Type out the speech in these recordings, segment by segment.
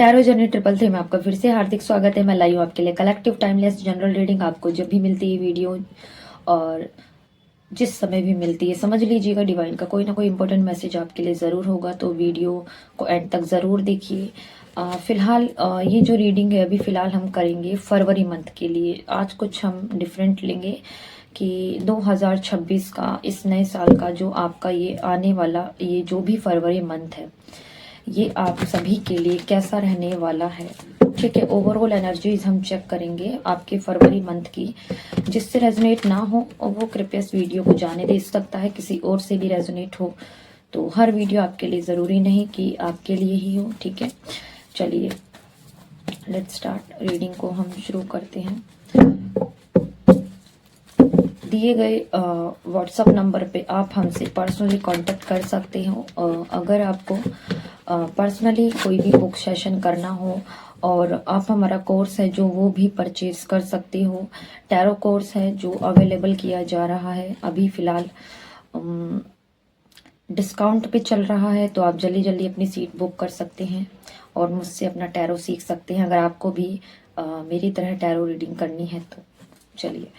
Tarot journey triple three में आपका फिर से हार्दिक स्वागत है। मैं लाई हूँ आपके लिए कलेक्टिव टाइमलेस जनरल रीडिंग। आपको जब भी मिलती है वीडियो और जिस समय भी मिलती है, समझ लीजिएगा डिवाइन का कोई ना कोई इंपॉर्टेंट मैसेज आपके लिए ज़रूर होगा, तो वीडियो को एंड तक ज़रूर देखिए। फिलहाल ये जो रीडिंग है अभी फ़िलहाल हम करेंगे फरवरी मंथ के लिए। आज कुछ हम डिफरेंट लेंगे कि 2026 का, इस नए साल का जो आपका ये आने वाला ये जो भी फरवरी मंथ है, ये आप सभी के लिए कैसा रहने वाला है। ठीक है, ओवरऑल एनर्जीज हम चेक करेंगे आपके फरवरी मंथ की। जिससे रेजोनेट ना हो और वो कृपया इस वीडियो को जाने दे सकता है, किसी और से भी रेजोनेट हो तो हर वीडियो आपके लिए ज़रूरी नहीं कि आपके लिए ही हो। ठीक है, चलिए लेट्स स्टार्ट। रीडिंग को हम शुरू करते हैं। दिए गए व्हाट्सएप नंबर पे आप हमसे पर्सनली कांटेक्ट कर सकते हो। अगर आपको पर्सनली कोई भी बुक सेशन करना हो और आप हमारा कोर्स है जो वो भी परचेज कर सकते हो। टैरो कोर्स है जो अवेलेबल किया जा रहा है अभी फ़िलहाल डिस्काउंट पे चल रहा है, तो आप जल्दी जल्दी अपनी सीट बुक कर सकते हैं और मुझसे अपना टैरो सीख सकते हैं अगर आपको भी मेरी तरह टैरो रीडिंग करनी है तो। चलिए,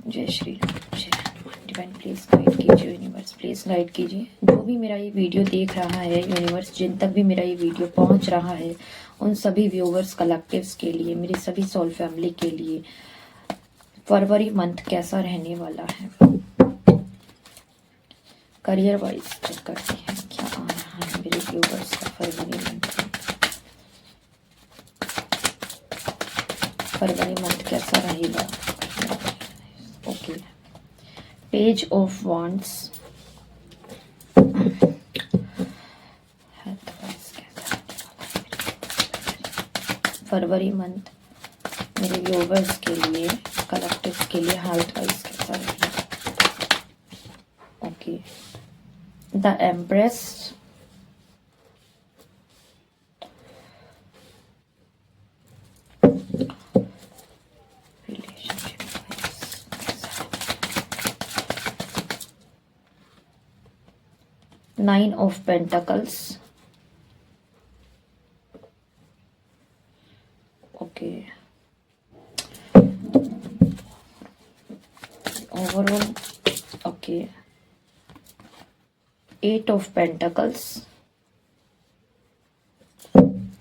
जय श्री राम, जय हनुमान। डिवाइन प्लीज गाइड कीजिए, यूनिवर्स प्लीज गाइड कीजिए। जो भी मेरा ये वीडियो देख रहा है यूनिवर्स, जिन तक भी मेरा ये वीडियो पहुंच रहा है, उन सभी व्यूवर्स कलेक्टिव्स के लिए, मेरी सभी सोल फैमिली के लिए फरवरी मंथ कैसा रहने वाला है। करियर वाइज चेक करते हैं क्या आ रहा है मेरे व्यूवर्स का फरवरी मंथ। फरवरी मंथ कैसा रहेगा। ओके, पेज ऑफ वांड्स, फरवरी मंथ मेरे व्यूवर्स के लिए, कलेक्टिव के लिए हेल्थ वाइज कैसा रहेगा। Okay, the empress, nine of pentacles, okay, overall okay, eight of pentacles.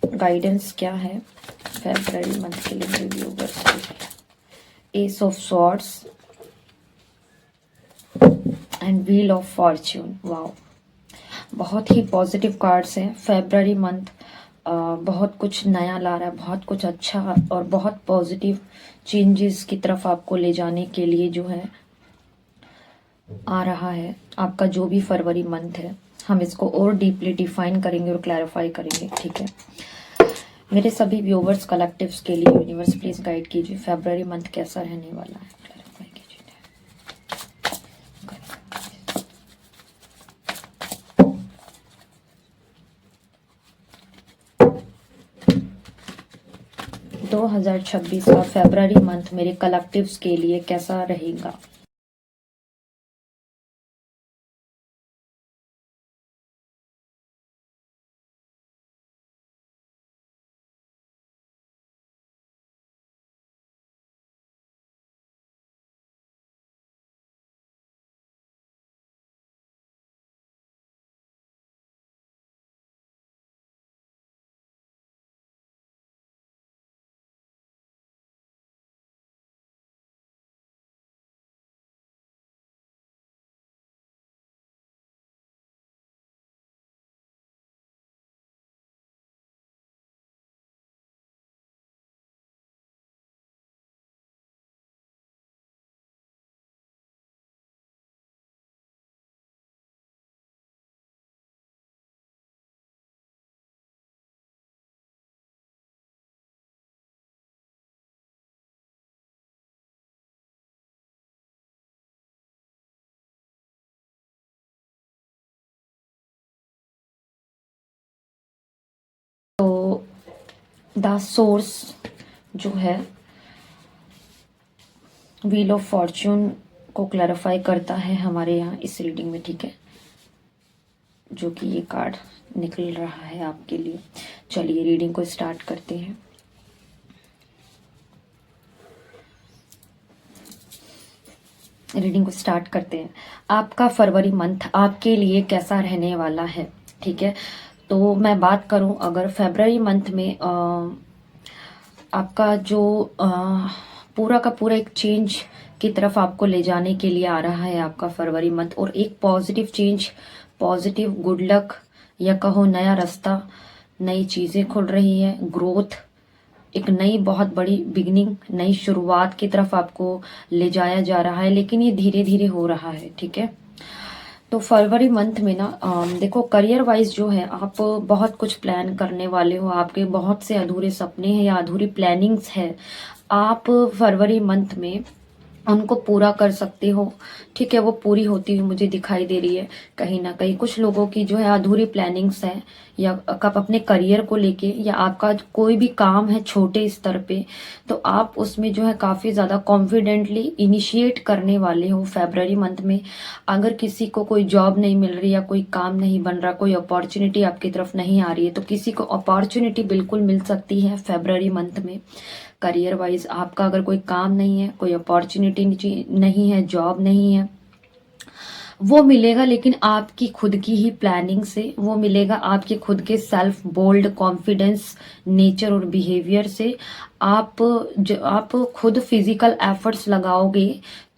Guidance क्या है फरवरी मंथ के लिए मेरे व्यूअर्स के लिए। S of swords and wheel of Fortune. Wow, बहुत ही पॉजिटिव कार्ड्स हैं। फरवरी मंथ बहुत कुछ नया ला रहा है, बहुत कुछ अच्छा और बहुत पॉजिटिव चेंजेस की तरफ आपको ले जाने के लिए जो है आ रहा है। आपका जो भी फरवरी मंथ है, हम इसको और डीपली डिफाइन करेंगे और क्लैरिफाई करेंगे। ठीक है, मेरे सभी व्यूवर्स कलेक्टिव्स के लिए यूनिवर्स प्लीज गाइड कीजिए फरवरी मंथ कैसा रहने वाला है। क्लैरिफाई कीजिए। 2026 का फरवरी मंथ मेरे कलेक्टिव्स के लिए कैसा रहेगा। तो द सोर्स जो है व्हील ऑफ फॉर्च्यून को क्लैरिफाई करता है हमारे यहाँ इस रीडिंग में। ठीक है, जो कि ये कार्ड निकल रहा है आपके लिए। चलिए रीडिंग को स्टार्ट करते हैं। रीडिंग को स्टार्ट करते हैं। आपका फरवरी मंथ आपके लिए कैसा रहने वाला है, ठीक है। तो मैं बात करूं अगर फरवरी मंथ में आपका जो पूरा का पूरा एक चेंज की तरफ आपको ले जाने के लिए आ रहा है आपका फरवरी मंथ, और एक positive change, positive good luck या कहो नया रास्ता, नई चीज़ें खुल रही है, ग्रोथ, एक नई बहुत बड़ी बिगनिंग, नई शुरुआत की तरफ आपको ले जाया जा रहा है, लेकिन ये धीरे धीरे हो रहा है, ठीक है। तो फरवरी मंथ में ना देखो करियर वाइज जो है आप बहुत कुछ प्लान करने वाले हो, आपके बहुत से अधूरे सपने हैं या अधूरी प्लानिंग्स है, आप फरवरी मंथ में उनको पूरा कर सकते हो, ठीक है। वो पूरी होती हुई मुझे दिखाई दे रही है कहीं ना कहीं। कुछ लोगों की जो है अधूरी प्लानिंग्स है, या कब अपने करियर को लेके, या आपका कोई भी काम है छोटे स्तर पे, तो आप उसमें जो है काफ़ी ज़्यादा कॉन्फिडेंटली इनिशिएट करने वाले हो फरवरी मंथ में। अगर किसी को कोई जॉब नहीं मिल रही या कोई काम नहीं बन रहा, कोई अपॉर्चुनिटी आपकी तरफ नहीं आ रही है, तो किसी को अपॉर्चुनिटी बिल्कुल मिल सकती है फरवरी मंथ में। करियर वाइज आपका अगर कोई काम नहीं है, कोई अपॉर्चुनिटी नहीं है, जॉब नहीं है, वो मिलेगा, लेकिन आपकी खुद की ही प्लानिंग से वो मिलेगा, आपके खुद के सेल्फ बोल्ड कॉन्फिडेंस नेचर और बिहेवियर से। आप खुद फिजिकल एफर्ट्स लगाओगे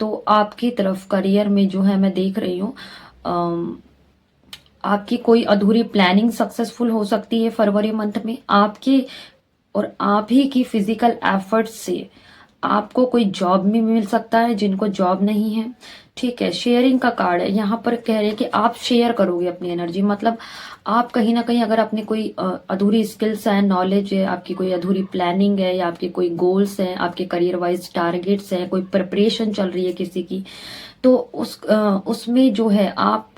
तो आपकी तरफ करियर में जो है मैं देख रही हूँ आपकी कोई अधूरी प्लानिंग सक्सेसफुल हो सकती है फरवरी मंथ में आपकी, और आप ही की फिजिकल एफर्ट्स से आपको कोई जॉब भी मिल सकता है जिनको जॉब नहीं है, ठीक है। शेयरिंग का कार्ड है यहाँ पर, कह रहे हैं कि आप शेयर करोगे अपनी एनर्जी, मतलब आप कहीं ना कहीं अगर अपने कोई अधूरी स्किल्स है, नॉलेज है, आपकी कोई अधूरी प्लानिंग है, या आपके कोई गोल्स हैं, आपके करियर वाइज टारगेट्स हैं, कोई प्रिपरेशन चल रही है किसी की, तो उसमें जो है आप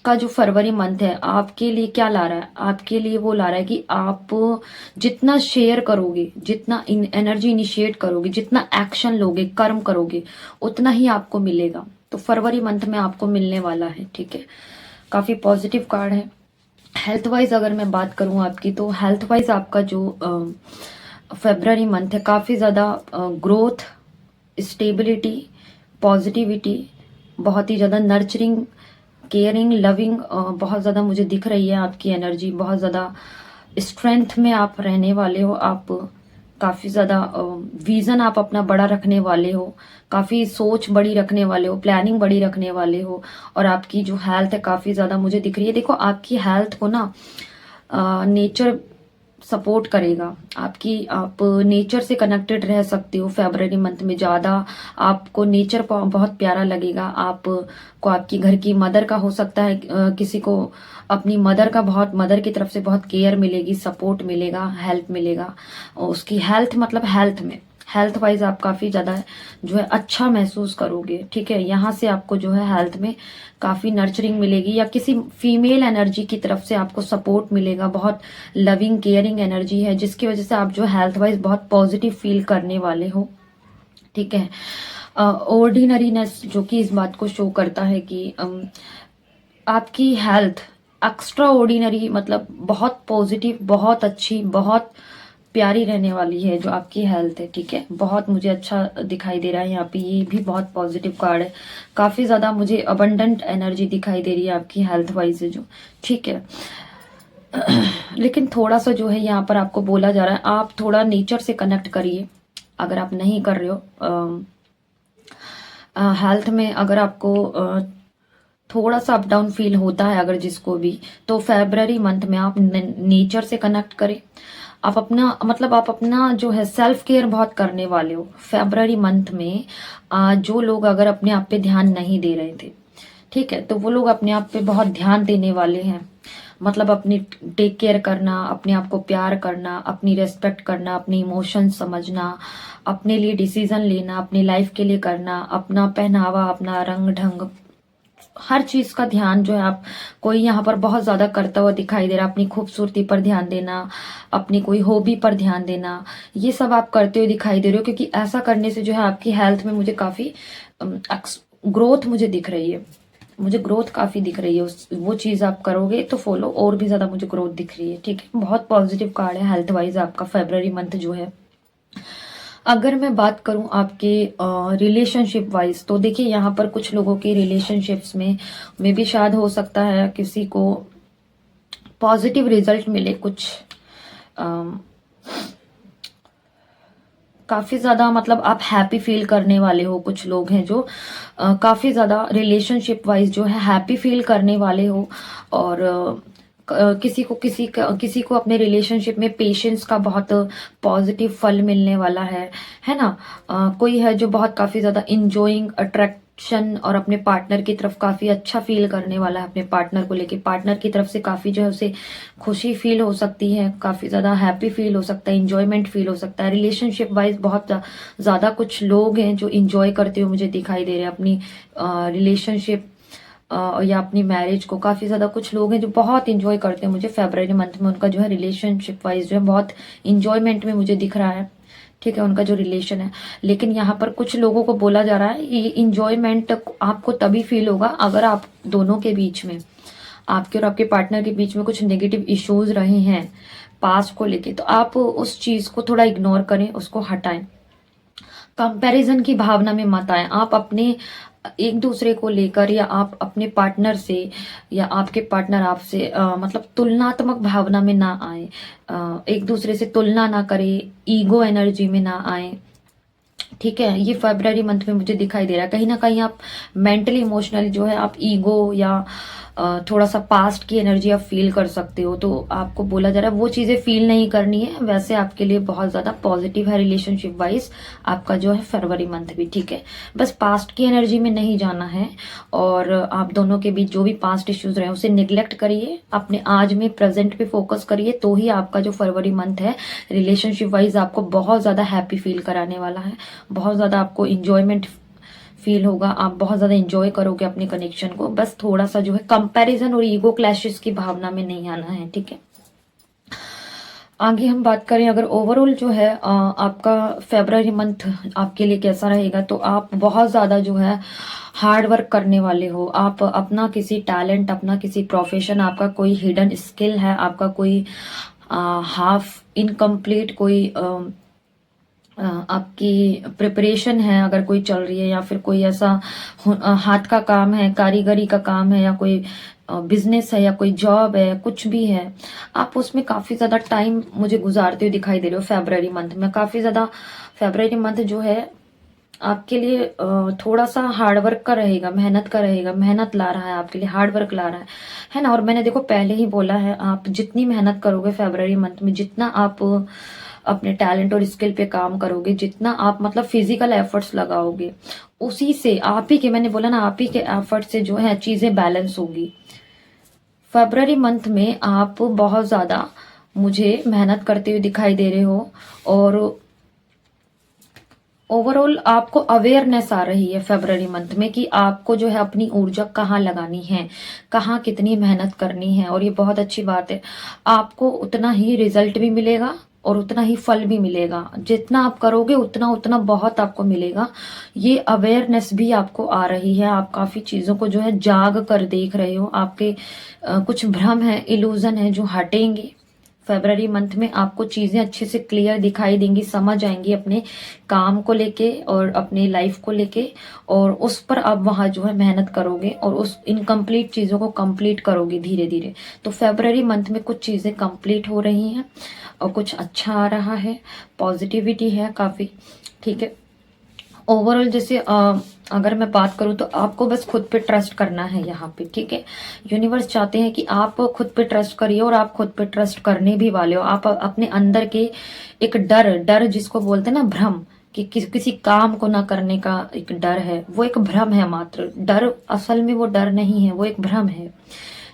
का जो फरवरी मंथ है आपके लिए क्या ला रहा है, आपके लिए वो ला रहा है कि आप जितना शेयर करोगे, जितना एनर्जी इनिशिएट करोगे, जितना एक्शन लोगे, कर्म करोगे, उतना ही आपको मिलेगा। तो फरवरी मंथ में आपको मिलने वाला है, ठीक है। काफी पॉजिटिव कार्ड है। हेल्थ वाइज अगर मैं बात करूं आपकी, तो हेल्थ वाइज आपका जो फरवरी मंथ है काफी ज्यादा ग्रोथ, स्टेबिलिटी, पॉजिटिविटी, बहुत ही ज्यादा नर्चरिंग, केयरिंग, लविंग बहुत ज़्यादा मुझे दिख रही है। आपकी एनर्जी बहुत ज़्यादा स्ट्रेंथ में आप रहने वाले हो, आप काफ़ी ज़्यादा विज़न आप अपना बड़ा रखने वाले हो, काफ़ी सोच बड़ी रखने वाले हो, प्लानिंग बड़ी रखने वाले हो, और आपकी जो हेल्थ है काफ़ी ज़्यादा मुझे दिख रही है। देखो आपकी हेल्थ को ना नेचर सपोर्ट करेगा आपकी, आप नेचर से कनेक्टेड रह सकते हो फरवरी मंथ में, ज़्यादा आपको नेचर बहुत प्यारा लगेगा। आपको आपकी घर की मदर का हो सकता है किसी को अपनी मदर की तरफ से बहुत केयर मिलेगी, सपोर्ट मिलेगा, हेल्प मिलेगा। और उसकी हेल्थ मतलब हेल्थ वाइज आप काफ़ी ज़्यादा जो है अच्छा महसूस करोगे, ठीक है। यहाँ से आपको जो है हेल्थ में काफ़ी नर्चरिंग मिलेगी, या किसी फीमेल एनर्जी की तरफ से आपको सपोर्ट मिलेगा, बहुत लविंग केयरिंग एनर्जी है, जिसकी वजह से आप जो हेल्थ वाइज बहुत पॉजिटिव फील करने वाले हो, ठीक है। ऑर्डिनरीनेस जो कि इस बात को शो करता है कि आपकी हेल्थ एक्स्ट्रा ऑर्डिनरी, मतलब बहुत पॉजिटिव, बहुत अच्छी, बहुत प्यारी रहने वाली है जो आपकी हेल्थ है, ठीक है। बहुत मुझे अच्छा दिखाई दे रहा है यहाँ पे, ये भी बहुत पॉजिटिव कार्ड है। काफ़ी ज़्यादा मुझे अबंडेंट एनर्जी दिखाई दे रही है आपकी हेल्थ वाइज जो, ठीक है। लेकिन थोड़ा सा जो है यहाँ पर आपको बोला जा रहा है आप थोड़ा नेचर से कनेक्ट करिए, अगर आप नहीं कर रहे हो हेल्थ में, अगर आपको थोड़ा सा अप डाउन फील होता है अगर जिसको भी, तो फरवरी मंथ में आप नेचर से कनेक्ट करें। आप अपना जो है सेल्फ केयर बहुत करने वाले हो फरवरी मंथ में। जो लोग अगर अपने आप पे ध्यान नहीं दे रहे थे, ठीक है, तो वो लोग अपने आप पे बहुत ध्यान देने वाले हैं। मतलब अपनी टेक केयर करना, अपने आप को प्यार करना, अपनी रेस्पेक्ट करना, अपने इमोशन समझना, अपने लिए डिसीजन लेना, अपनी लाइफ के लिए करना, अपना पहनावा, अपना रंग ढंग, हर चीज का ध्यान जो है आप कोई यहाँ पर बहुत ज्यादा करता हुआ दिखाई दे रहा है। अपनी खूबसूरती पर ध्यान देना, अपनी कोई हॉबी पर ध्यान देना, ये सब आप करते हुए दिखाई दे रहे हो, क्योंकि ऐसा करने से जो है आपकी हेल्थ में मुझे काफी ग्रोथ मुझे दिख रही है। मुझे ग्रोथ काफ़ी दिख रही है, उस वो चीज़ आप करोगे तो फॉलो, और भी ज़्यादा मुझे ग्रोथ दिख रही है। ठीक है, बहुत पॉजिटिव कार्ड है हेल्थ वाइज आपका फेब्रवरी मंथ जो है। अगर मैं बात करूं आपके रिलेशनशिप वाइज, तो देखिए यहाँ पर कुछ लोगों के रिलेशनशिप्स में भी शायद हो सकता है किसी को पॉजिटिव रिजल्ट मिले, कुछ काफ़ी ज़्यादा मतलब आप हैप्पी फील करने वाले हो। कुछ लोग हैं जो काफ़ी ज़्यादा रिलेशनशिप वाइज जो है हैप्पी फील करने वाले हो, और किसी को अपने रिलेशनशिप में पेशेंस का बहुत पॉजिटिव फल मिलने वाला है ना। कोई है जो बहुत काफ़ी ज़्यादा इंजॉइंग अट्रैक्शन और अपने पार्टनर की तरफ काफ़ी अच्छा फील करने वाला है। अपने पार्टनर को लेके पार्टनर की तरफ से काफ़ी जो है उसे खुशी फील हो सकती है, काफ़ी ज़्यादा हैप्पी फील हो सकता है, इंजॉयमेंट फील हो सकता है। रिलेशनशिप वाइज बहुत ज़्यादा कुछ लोग हैं जो इंजॉय करते हुए मुझे दिखाई दे रहे हैं अपनी रिलेशनशिप या अपनी मैरिज को। काफ़ी ज़्यादा कुछ लोग हैं जो बहुत इंजॉय करते हैं, मुझे फेब्रवरी मंथ में उनका जो है रिलेशनशिप वाइज जो है बहुत इंजॉयमेंट में मुझे दिख रहा है। ठीक है, उनका जो रिलेशन है। लेकिन यहाँ पर कुछ लोगों को बोला जा रहा है ये इंजॉयमेंट आपको तभी फील होगा अगर आप दोनों के बीच में, आपके और आपके पार्टनर के बीच में कुछ नेगेटिव इश्यूज रहे हैं पास्ट को लेके, तो आप उस चीज़ को थोड़ा इग्नोर करें, उसको हटाएं। कंपैरिजन की भावना में मत आए। आप अपने एक दूसरे को लेकर या आप अपने पार्टनर से या आपके पार्टनर आपसे मतलब तुलनात्मक भावना में ना आए, एक दूसरे से तुलना ना करें, ईगो एनर्जी में ना आए। ठीक है, ये फेब्रवरी मंथ में मुझे दिखाई दे रहा है। कहीं ना कहीं आप मेंटली इमोशनली जो है आप ईगो या थोड़ा सा पास्ट की एनर्जी आप फील कर सकते हो, तो आपको बोला जा रहा है वो चीज़ें फील नहीं करनी है। वैसे आपके लिए बहुत ज़्यादा पॉजिटिव है रिलेशनशिप वाइज आपका जो है फरवरी मंथ भी। ठीक है, बस पास्ट की एनर्जी में नहीं जाना है, और आप दोनों के बीच जो भी पास्ट इश्यूज रहे उसे निग्लेक्ट करिए, अपने आज में प्रेजेंट पे फोकस करिए, तो ही आपका जो फरवरी मंथ है रिलेशनशिप वाइज आपको बहुत ज़्यादा हैप्पी फील कराने वाला है। बहुत ज़्यादा आपको इंजॉयमेंट फील होगा, आप बहुत ज़्यादा इंजॉय करोगे अपने कनेक्शन को। बस थोड़ा सा जो है कंपैरिजन और ईगो क्लैशेस की भावना में नहीं आना है। ठीक है, आगे हम बात करें अगर ओवरऑल जो है आपका फेब्रवरी मंथ आपके लिए कैसा रहेगा, तो आप बहुत ज़्यादा जो है हार्ड वर्क करने वाले हो। आप अपना किसी टैलेंट, अपना किसी प्रोफेशन, आपका कोई हिडन स्किल है, आपका कोई हाफ इनकम्प्लीट कोई आपकी प्रिपरेशन है अगर कोई चल रही है, या फिर कोई ऐसा हाथ का काम है, कारीगरी का काम है, या कोई बिजनेस है, या कोई जॉब है, कुछ भी है, आप उसमें काफ़ी ज़्यादा टाइम मुझे गुजारते हुए दिखाई दे रहे हो फेब्रवरी मंथ में। काफ़ी ज़्यादा फेब्रवरी मंथ जो है आपके लिए थोड़ा सा हार्डवर्क का रहेगा, मेहनत का रहेगा, मेहनत ला रहा है आपके लिए, हार्डवर्क ला रहा है ना। और मैंने देखो पहले ही बोला है, आप जितनी मेहनत करोगे फेब्रवरी मंथ में, जितना आप अपने टैलेंट और स्किल पे काम करोगे, जितना आप मतलब फिजिकल एफर्ट्स लगाओगे, उसी से आप ही के, मैंने बोला ना, आप ही के एफर्ट से जो है चीजें बैलेंस होगी। फरवरी मंथ में आप बहुत ज्यादा मुझे मेहनत करते हुए दिखाई दे रहे हो, और ओवरऑल आपको अवेयरनेस आ रही है फरवरी मंथ में कि आपको जो है अपनी ऊर्जा कहाँ लगानी है, कहाँ कितनी मेहनत करनी है। और ये बहुत अच्छी बात है, आपको उतना ही रिजल्ट भी मिलेगा और उतना ही फल भी मिलेगा। जितना आप करोगे उतना उतना बहुत आपको मिलेगा। ये अवेयरनेस भी आपको आ रही है, आप काफी चीजों को जो है जाग कर देख रहे हो। आपके कुछ भ्रम है, इल्यूजन है जो हटेंगे। फरवरी मंथ में आपको चीजें अच्छे से क्लियर दिखाई देंगी, समझ आएंगी अपने काम को लेके और अपनी लाइफ को लेके, और उस पर आप वहां जो है मेहनत करोगे और उस इनकम्प्लीट चीजों को कंप्लीट करोगे धीरे धीरे। तो फरवरी मंथ में कुछ चीजें कंप्लीट हो रही हैं और कुछ अच्छा आ रहा है, पॉजिटिविटी है काफी। ठीक है, ओवरऑल जैसे अगर मैं बात करूं तो आपको बस खुद पे ट्रस्ट करना है यहाँ पे। ठीक है, यूनिवर्स चाहते हैं कि आप खुद पे ट्रस्ट करिए, और आप खुद पे ट्रस्ट करने भी वाले हो। आप अपने अंदर के एक डर जिसको बोलते हैं ना भ्रम, कि किसी काम को ना करने का एक डर है, वो एक भ्रम है मात्र। डर असल में वो डर नहीं है, वो एक भ्रम है।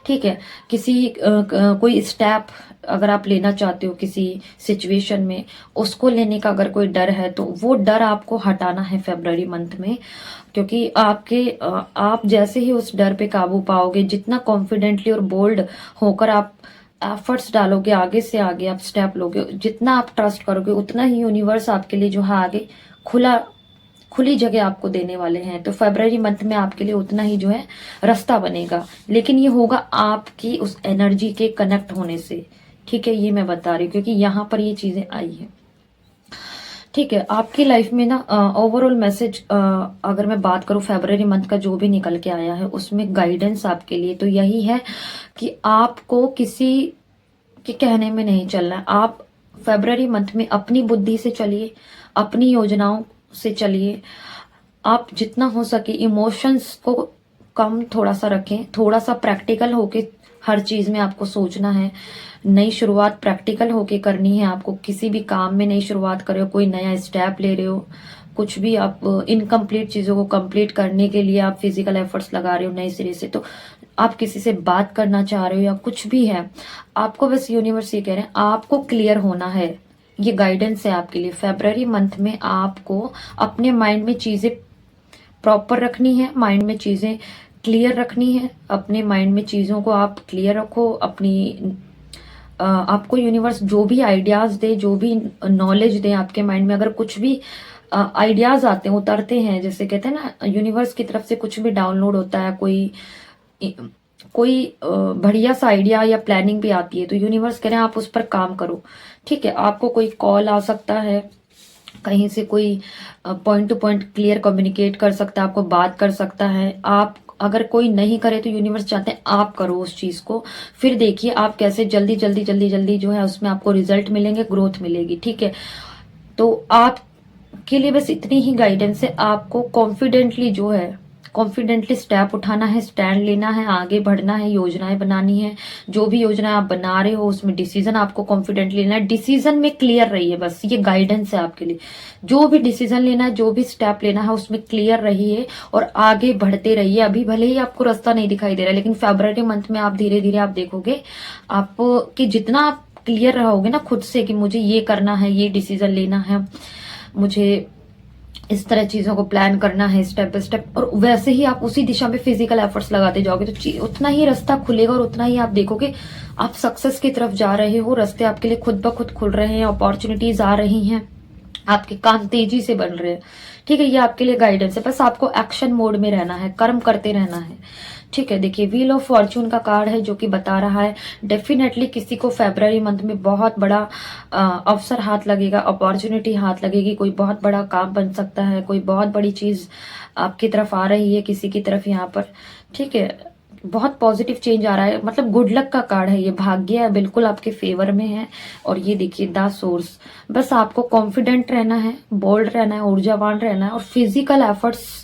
ठीक है, कोई स्टेप अगर आप लेना चाहते हो किसी सिचुएशन में, उसको लेने का अगर कोई डर है, तो वो डर आपको हटाना है फरवरी मंथ में। क्योंकि आप जैसे ही उस डर पे काबू पाओगे, जितना कॉन्फिडेंटली और बोल्ड होकर आप एफर्ट्स डालोगे, आगे से आगे आप स्टेप लोगे, जितना आप ट्रस्ट करोगे, उतना ही यूनिवर्स आपके लिए जो है आगे खुला खुली जगह आपको देने वाले हैं। तो फरवरी मंथ में आपके लिए उतना ही जो है रास्ता बनेगा, लेकिन ये होगा आपकी उस एनर्जी के कनेक्ट होने से। ठीक है, ये मैं बता रही हूँ क्योंकि यहाँ पर ये चीजें आई है। ठीक है, आपकी लाइफ में ना ओवरऑल मैसेज अगर मैं बात करूं फरवरी मंथ का जो भी निकल के आया है उसमें गाइडेंस आपके लिए तो यही है कि आपको किसी के कहने में नहीं चलना है। आप फरवरी मंथ में अपनी बुद्धि से चलिए, अपनी योजनाओं से चलिए। आप जितना हो सके इमोशंस को कम थोड़ा सा रखें, थोड़ा सा प्रैक्टिकल होके हर चीज में आपको सोचना है। नई शुरुआत प्रैक्टिकल होके करनी है आपको। किसी भी काम में नई शुरुआत कर रहे हो, कोई नया स्टेप ले रहे हो, कुछ भी आप इनकम्प्लीट चीजों को कंप्लीट करने के लिए आप फिजिकल एफर्ट्स लगा रहे हो नए सिरे से, तो आप किसी से बात करना चाह रहे हो या कुछ भी है, आपको बस यूनिवर्स ये कह रहे हैं आपको क्लियर होना है। ये गाइडेंस है आपके लिए। फरवरी मंथ में आपको अपने माइंड में चीजें प्रॉपर रखनी है, माइंड में चीजें क्लियर रखनी है। अपने माइंड में चीजों को आप क्लियर रखो। अपनी आपको यूनिवर्स जो भी आइडियाज दे, जो भी नॉलेज दे आपके माइंड में, अगर कुछ भी आइडियाज आते हैं, उतरते हैं, जैसे कहते हैं ना यूनिवर्स की तरफ से कुछ भी डाउनलोड होता है, कोई बढ़िया सा आइडिया या प्लानिंग भी आती है, तो यूनिवर्स कह रहे हैं आप उस पर काम करो। ठीक है, आपको कोई कॉल आ सकता है, कहीं से कोई point two point clear communicate कर सकता है, आपको बात कर सकता है। आप अगर कोई नहीं करे तो यूनिवर्स चाहते हैं आप करो उस चीज को, फिर देखिए आप कैसे जल्दी जल्दी जल्दी जल्दी जो है उसमें आपको रिजल्ट मिलेंगे, ग्रोथ मिलेगी। ठीक है, तो आपके लिए बस इतनी ही गाइडेंस है। आपको कॉन्फिडेंटली जो है कॉन्फिडेंटली स्टेप उठाना है, स्टैंड लेना है, आगे बढ़ना है, योजनाएं बनानी है। जो भी योजना आप बना रहे हो उसमें डिसीजन आपको कॉन्फिडेंटली लेना है। डिसीजन में क्लियर रहिए, बस ये गाइडेंस है आपके लिए। जो भी डिसीजन लेना है, जो भी स्टेप लेना है उसमें क्लियर रहिए और आगे बढ़ते रहिए। अभी भले ही आपको रास्ता नहीं दिखाई दे रहा है, लेकिन फरवरी मंथ में आप धीरे धीरे आप देखोगे आप कि जितना आप क्लियर रहोगे ना खुद से कि मुझे ये करना है, ये डिसीजन लेना है, मुझे इस तरह चीजों को प्लान करना है स्टेप बाय स्टेप, और वैसे ही आप उसी दिशा में फिजिकल एफर्ट्स लगाते जाओगे तो उतना ही रास्ता खुलेगा और उतना ही आप देखोगे आप सक्सेस की तरफ जा रहे हो। रास्ते आपके लिए खुद ब खुद खुल रहे हैं, अपॉर्चुनिटीज आ रही हैं, आपके काम तेजी से बन रहे हैं। ठीक है, ये आपके लिए गाइडेंस है। बस आपको एक्शन मोड में रहना है, कर्म करते रहना है। ठीक है, देखिए व्हील ऑफ फॉर्चून का कार्ड है जो कि बता रहा है डेफिनेटली किसी को फरवरी मंथ में बहुत बड़ा अवसर हाथ लगेगा, अपॉर्चुनिटी हाथ लगेगी, कोई बहुत बड़ा काम बन सकता है, कोई बहुत बड़ी चीज आपकी तरफ आ रही है, किसी की तरफ यहाँ पर। ठीक है, बहुत पॉजिटिव चेंज आ रहा है, मतलब गुड लक का कार्ड है ये, भाग्य है बिल्कुल आपके फेवर में है। और ये देखिए द सोर्स। बस आपको कॉन्फिडेंट रहना है, बोल्ड रहना है, ऊर्जावान रहना है और फिजिकल एफर्ट्स,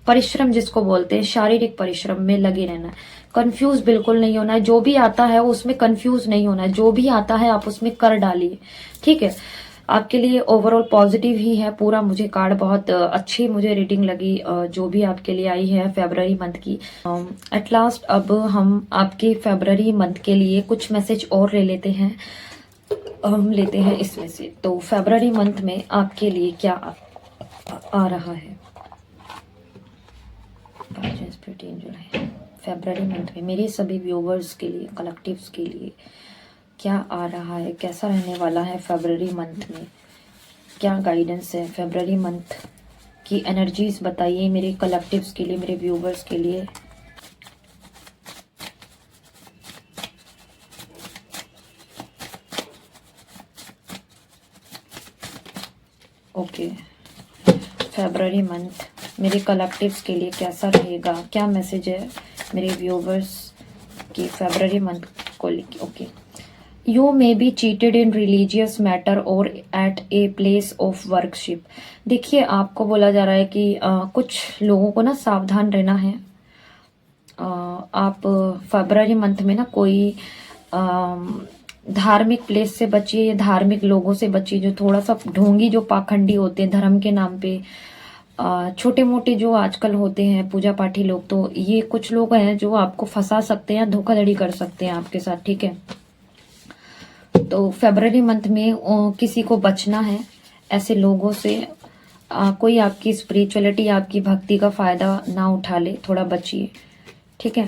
परिश्रम जिसको बोलते हैं, शारीरिक परिश्रम में लगे रहना है। कंफ्यूज बिल्कुल नहीं होना है, जो भी आता है उसमें कंफ्यूज नहीं होना है, जो भी आता है आप उसमें कर डालिए। ठीक है, आपके लिए ओवरऑल पॉजिटिव ही है पूरा। मुझे कार्ड बहुत अच्छी मुझे रीडिंग लगी जो भी आपके लिए आई है फरवरी मंथ की। एट लास्ट अब हम आपके फरवरी मंथ के लिए कुछ मैसेज और ले लेते हैं। हम लेते हैं इसमें से, तो फरवरी मंथ में आपके लिए क्या आ रहा है फरवरी मंथ में मेरे सभी व्यूवर्स के लिए, कलेक्टिव्स के लिए क्या आ रहा है, कैसा रहने वाला है फरवरी मंथ में, क्या गाइडेंस है फरवरी मंथ की एनर्जीज बताइए मेरे कलेक्टिव्स के लिए, मेरे व्यूवर्स के लिए। ओके, फरवरी मंथ मेरे कलेक्टिव्स के लिए कैसा रहेगा, क्या मैसेज है मेरे व्यूवर्स की फरवरी मंथ को लेके। Okay, you may be cheated in religious matter और at a place of worship. देखिए आपको बोला जा रहा है कि कुछ लोगों को ना सावधान रहना है। आप फरवरी मंथ में ना कोई धार्मिक प्लेस से बचिए या धार्मिक लोगों से बचिए जो थोड़ा सा ढोंगी, जो पाखंडी होते हैं धर्म के नाम पे, छोटे मोटे जो आजकल होते हैं पूजा पाठी लोग, तो ये कुछ लोग हैं जो आपको फंसा सकते हैं, धोखाधड़ी कर सकते हैं आपके साथ। ठीक है, तो फरवरी मंथ में किसी को बचना है ऐसे लोगों से। कोई आपकी स्पिरिचुअलिटी, आपकी भक्ति का फायदा ना उठा ले, थोड़ा बचिए। ठीक है,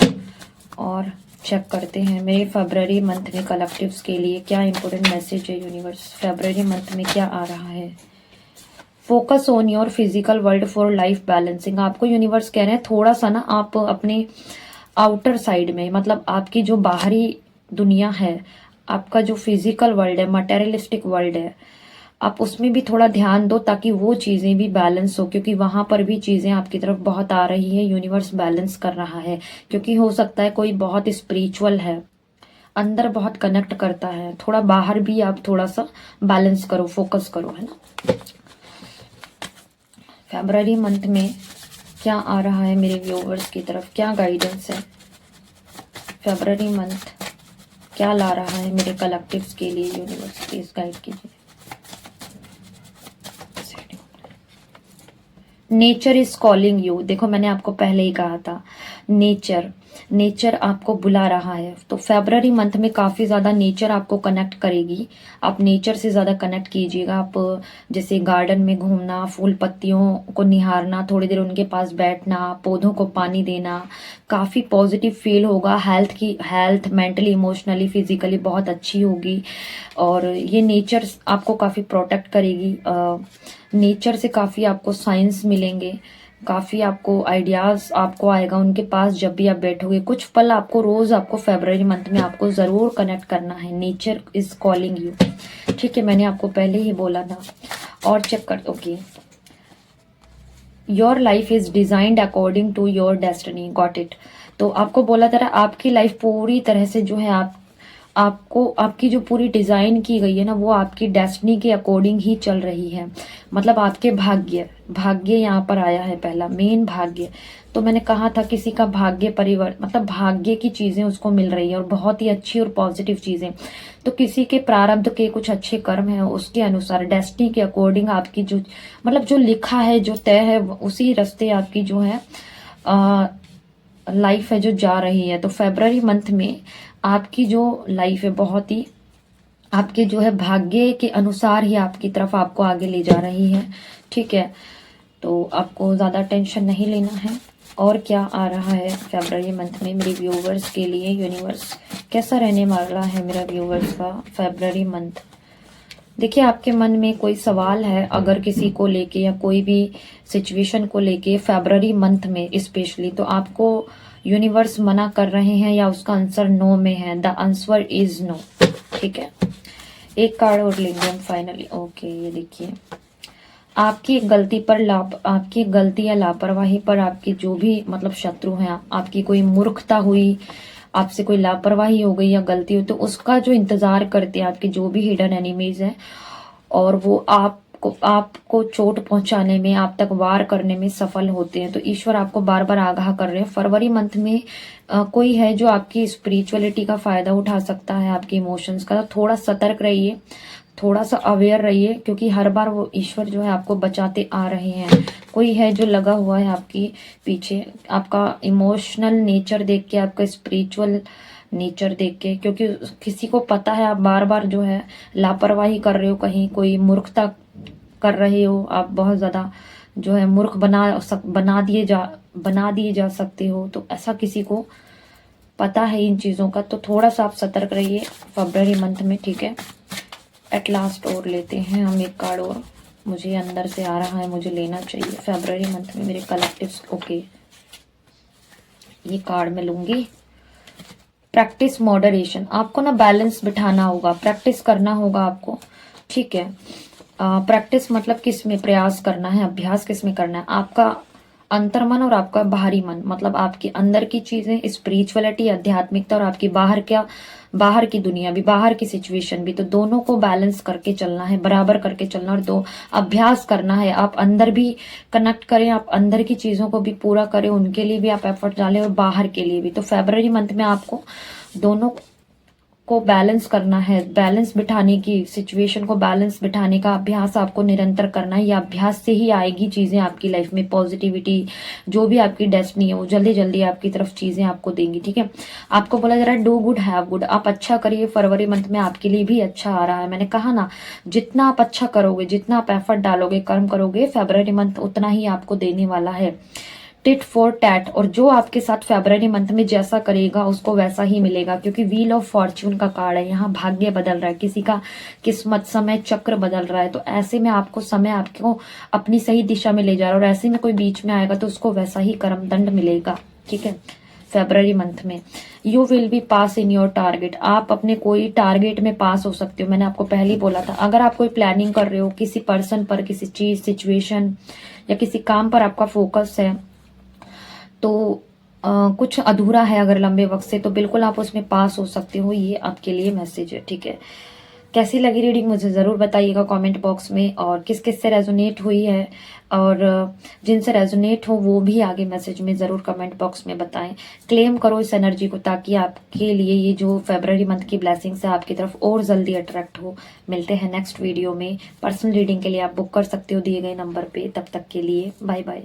और चेक करते हैं मेरे फरवरी मंथ में कलेक्टिव्स के लिए क्या इंपॉर्टेंट मैसेज है यूनिवर्स। फरवरी मंथ में क्या आ रहा है focus on your physical world for life balancing. आपको यूनिवर्स कह रहे हैं थोड़ा सा ना आप अपने आउटर साइड में, मतलब आपकी जो बाहरी दुनिया है, आपका जो फिजिकल वर्ल्ड है, मटेरियलिस्टिक वर्ल्ड है, आप उसमें भी थोड़ा ध्यान दो ताकि वो चीजें भी बैलेंस हो, क्योंकि वहां पर भी चीजें आपकी तरफ बहुत आ रही है। यूनिवर्स बैलेंस कर रहा है, क्योंकि हो सकता है कोई बहुत स्पिरिचुअल है, अंदर बहुत कनेक्ट करता है, थोड़ा बाहर भी आप थोड़ा सा बैलेंस करो, फोकस करो, है ना। फरवरी मंथ में क्या आ रहा है मेरे व्यूवर्स की तरफ, क्या गाइडेंस है? फरवरी मंथ क्या ला रहा है मेरे कलेक्टिव्स के लिए? यूनिवर्स प्लीज गाइड कीजिए। Nature is calling you. देखो मैंने आपको पहले ही कहा था, नेचर आपको बुला रहा है। तो फरवरी मंथ में काफी ज्यादा नेचर आपको कनेक्ट करेगी। आप नेचर से ज्यादा कनेक्ट कीजिएगा। आप जैसे गार्डन में घूमना, फूल पत्तियों को निहारना, थोड़ी देर उनके पास बैठना, पौधों को पानी देना, काफी पॉजिटिव फील होगा। हेल्थ मेंटली, इमोशनली, फिजिकली बहुत अच्छी होगी। और ये नेचर आपको काफी प्रोटेक्ट करेगी। नेचर से काफी आपको साइंस मिलेंगे, काफी आपको आइडियाज आपको आएगा उनके पास जब भी आप बैठोगे। कुछ पल आपको रोज, आपको फरवरी मंथ में आपको जरूर कनेक्ट करना है। नेचर इज कॉलिंग यू, ठीक है, मैंने आपको पहले ही बोला था। और चेक कर दो कि your life is designed according to your destiny, got it. तो आपको बोला था आपकी लाइफ पूरी तरह से जो है आपको आपकी जो पूरी डिजाइन की गई है ना, वो आपकी डेस्टिनी के अकॉर्डिंग ही चल रही है। मतलब आपके भाग्य यहाँ पर आया है, पहला मेन भाग्य। तो मैंने कहा था किसी का भाग्य परिवर्तन, मतलब भाग्य की चीजें उसको मिल रही है और बहुत ही अच्छी और पॉजिटिव चीजें। तो किसी के प्रारब्ध के कुछ अच्छे कर्म है, उसके अनुसार डेस्टिनी के अकॉर्डिंग आपकी जो, मतलब जो लिखा है, जो तय है, उसी रास्ते आपकी जो है लाइफ है जो जा रही है। तो फरवरी मंथ में आपकी जो लाइफ है बहुत ही आपके जो है भाग्य के अनुसार ही आपकी तरफ आपको आगे ले जा रही है, ठीक है। तो आपको ज्यादा टेंशन नहीं लेना है। और क्या आ रहा है फरवरी मंथ में मेरे व्यूवर्स के लिए? यूनिवर्स कैसा रहने वाला है मेरा व्यूवर्स का फरवरी मंथ? देखिए आपके मन में कोई सवाल है अगर किसी को लेके या कोई भी सिचुएशन को लेके फरवरी मंथ में स्पेशली, तो आपको यूनिवर्स मना कर रहे हैं या उसका आंसर नो में है। द आंसर इज नो, ठीक है। एक कार्ड और लेंगे हम फाइनली। ओके, ये देखिए आपकी गलती या लापरवाही पर आपकी जो भी मतलब शत्रु हैं, आपकी कोई मूर्खता हुई, आपसे कोई लापरवाही हो गई या गलती हो, तो उसका जो इंतजार करते हैं आपके जो भी हिडन एनिमीज हैं, और वो आपको चोट पहुंचाने में, आप तक वार करने में सफल होते हैं। तो ईश्वर आपको बार बार आगाह कर रहे हैं। फरवरी मंथ में कोई है जो आपकी स्पिरिचुअलिटी का फायदा उठा सकता है, आपके इमोशंस का। तो थोड़ा सतर्क रहिए, थोड़ा सा अवेयर रहिए, क्योंकि हर बार वो ईश्वर जो है आपको बचाते आ रहे हैं। कोई है जो लगा हुआ है आपकी पीछे, आपका इमोशनल नेचर देख के, आपका स्पिरिचुअल नेचर देख के, क्योंकि किसी को पता है आप बार बार जो है लापरवाही कर रहे हो, कहीं कोई मूर्खता कर रहे हो, आप बहुत ज्यादा जो है मूर्ख बना दिए जा सकते हो। तो ऐसा किसी को पता है इन चीजों का, तो थोड़ा सा आप सतर्क रहिए फरवरी मंथ में, ठीक है। एट लास्ट और लेते हैं हम एक कार्ड और, मुझे अंदर से आ रहा है, मुझे लेना चाहिए फरवरी मंथ में मेरे कलेक्टिव्स। ओके, ये कार्ड मैं लूंगी। प्रैक्टिस मॉडरेशन, आपको ना बैलेंस बिठाना होगा, प्रैक्टिस करना होगा आपको, ठीक है। प्रैक्टिस मतलब किस में प्रयास करना है, अभ्यास किस में करना है? आपका अंतर्मन और आपका बाहरी मन, मतलब आपके अंदर की चीजें, स्पिरिचुअलिटी, आध्यात्मिकता, और आपकी बाहर की दुनिया भी, बाहर की सिचुएशन भी। तो दोनों को बैलेंस करके चलना है, बराबर करके चलना, और दो अभ्यास करना है। आप अंदर भी कनेक्ट करें, आप अंदर की चीजों को भी पूरा करें, उनके लिए भी आप एफर्ट डालें, और बाहर के लिए भी। तो फरवरी मंथ में आपको दोनों को बैलेंस करना है, बैलेंस बिठाने की, सिचुएशन को बैलेंस बिठाने का अभ्यास आपको निरंतर करना है। या अभ्यास से ही आएगी चीजें आपकी लाइफ में, पॉजिटिविटी, जो भी आपकी डेस्टिनी है वो जल्दी जल्दी आपकी तरफ चीजें आपको देंगी, ठीक है। आपको बोला जा रहा है डू गुड हैव गुड, आप अच्छा करिए, फरवरी मंथ में आपके लिए भी अच्छा आ रहा है। मैंने कहा ना, जितना आप अच्छा करोगे, जितना आप एफर्ट डालोगे, कर्म करोगे, फरवरी मंथ उतना ही आपको देने वाला है, टिट फॉर टैट, और जो आपके साथ फरवरी मंथ में जैसा करेगा उसको वैसा ही मिलेगा, क्योंकि व्हील ऑफ फॉर्च्यून का कार्ड है। यहाँ भाग्य बदल रहा है, किसी का किस्मत समय चक्र बदल रहा है, तो ऐसे में आपको समय आपको अपनी सही दिशा में ले जा रहा है, और ऐसे में कोई बीच में आएगा तो उसको वैसा ही कर्म दंड मिलेगा। ठीक है, फरवरी मंथ में you will be pass in your target, आप अपने कोई टारगेट में पास हो सकते हो। मैंने आपको पहले ही बोला था, अगर आप कोई प्लानिंग कर रहे हो किसी पर्सन पर, किसी चीज सिचुएशन या किसी काम पर आपका फोकस है, तो कुछ अधूरा है अगर लंबे वक्त से, तो बिल्कुल आप उसमें पास हो सकते हो। ये आपके लिए मैसेज है। ठीक है, कैसी लगी रीडिंग मुझे ज़रूर बताइएगा कमेंट बॉक्स में, और किस किस से रेजोनेट हुई है, और जिनसे रेजोनेट हो वो भी आगे मैसेज में ज़रूर कमेंट बॉक्स में बताएं। क्लेम करो इस एनर्जी को, ताकि आपके लिए ये जो फरवरी मंथ की ब्लेसिंग्स है आपकी तरफ और जल्दी अट्रैक्ट हो। मिलते हैं नेक्स्ट वीडियो में। पर्सनल रीडिंग के लिए आप बुक कर सकते हो दिए गए नंबर पे। तब तक के लिए बाय बाय।